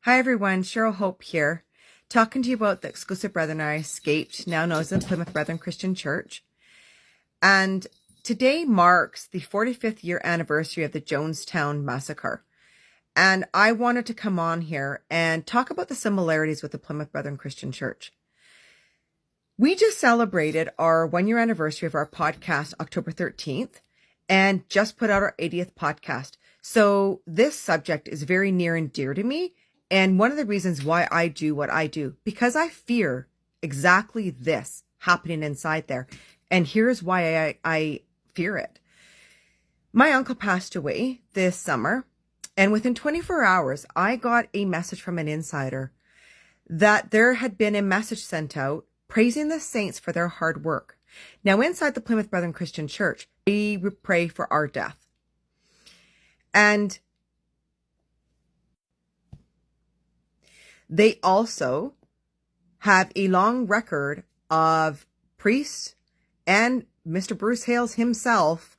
Hi everyone, Cheryl Hope here, talking to you about the exclusive brethren I escaped, now known as the Plymouth Brethren Christian Church. And today marks the 45th year anniversary of the Jonestown Massacre. And I wanted to come on here and talk about the similarities with the Plymouth Brethren Christian Church. We just celebrated our 1-year anniversary of our podcast, October 13th, and just put out our 80th podcast. So this subject is very near and dear to me. And one of the reasons why I do what I do, because I fear exactly this happening inside there. And here's why I fear it. My uncle passed away this summer, and within 24 hours, I got a message from an insider that there had been a message sent out praising the saints for their hard work. Now, inside the Plymouth Brethren Christian Church, we pray for our death. And they also have a long record of priests and Mr. Bruce Hales himself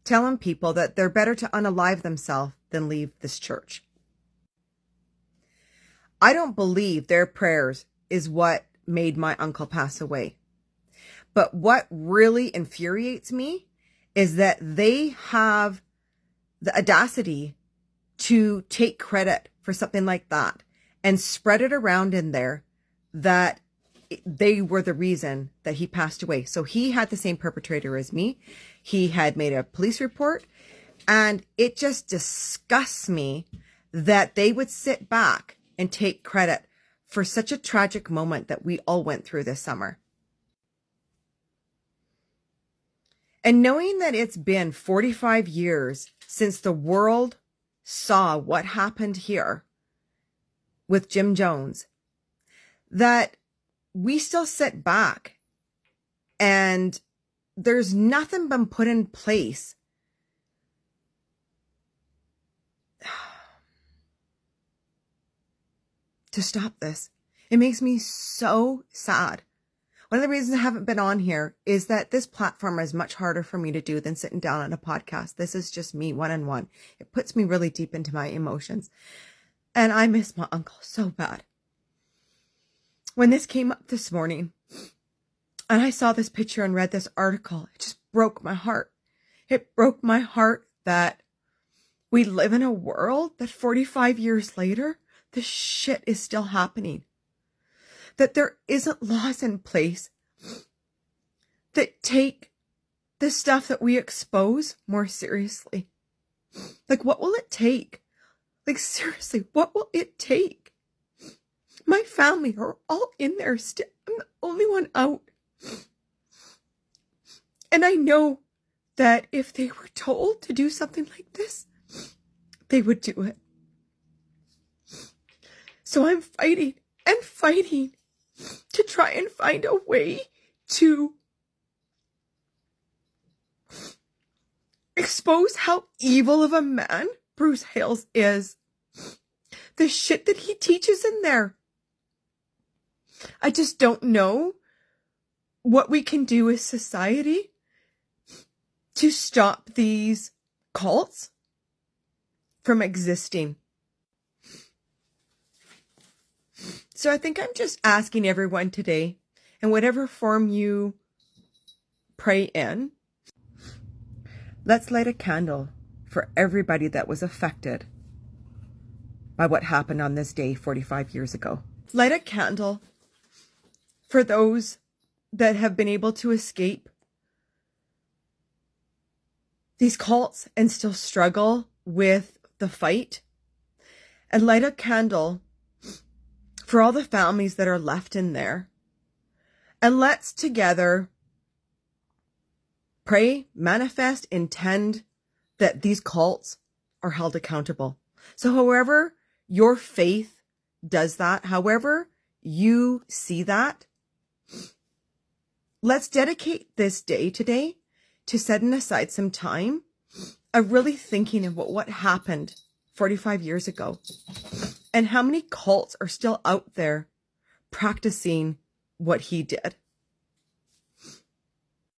telling people that they're better to unalive themselves than leave this church. I don't believe their prayers is what made my uncle pass away. But what really infuriates me is that they have the audacity to take credit for something like that and spread it around in there that they were the reason that he passed away. So he had the same perpetrator as me. He had made a police report, and it just disgusts me that they would sit back and take credit for such a tragic moment that we all went through this summer. And knowing that it's been 45 years since the world saw what happened here with Jim Jones, that we still sit back and there's nothing been put in place to stop this. It makes me so sad. One of the reasons I haven't been on here is that this platform is much harder for me to do than sitting down on a podcast. This is just me one-on-one. It puts me really deep into my emotions. And I miss my uncle so bad. When this came up this morning and I saw this picture and read this article, it just broke my heart. It broke my heart that we live in a world that 45 years later, this shit is still happening. That there isn't laws in place that take the stuff that we expose more seriously. Like, what will it take? Like, seriously, what will it take? My family are all in there still. I'm the only one out. And I know that if they were told to do something like this, they would do it. So I'm fighting and fighting to try and find a way to expose how evil of a man Bruce Hales is. The shit that he teaches in there. I just don't know what we can do as society to stop these cults from existing. So I think I'm just asking everyone today, in whatever form you pray in, let's light a candle for everybody that was affected by what happened on this day 45 years ago. Light a candle for those that have been able to escape these cults and still struggle with the fight. And light a candle for all the families that are left in there. And let's together pray, manifest, intend that these cults are held accountable. So however your faith does that, however you see that, let's dedicate this day today to setting aside some time of really thinking about what happened 45 years ago and how many cults are still out there practicing what he did.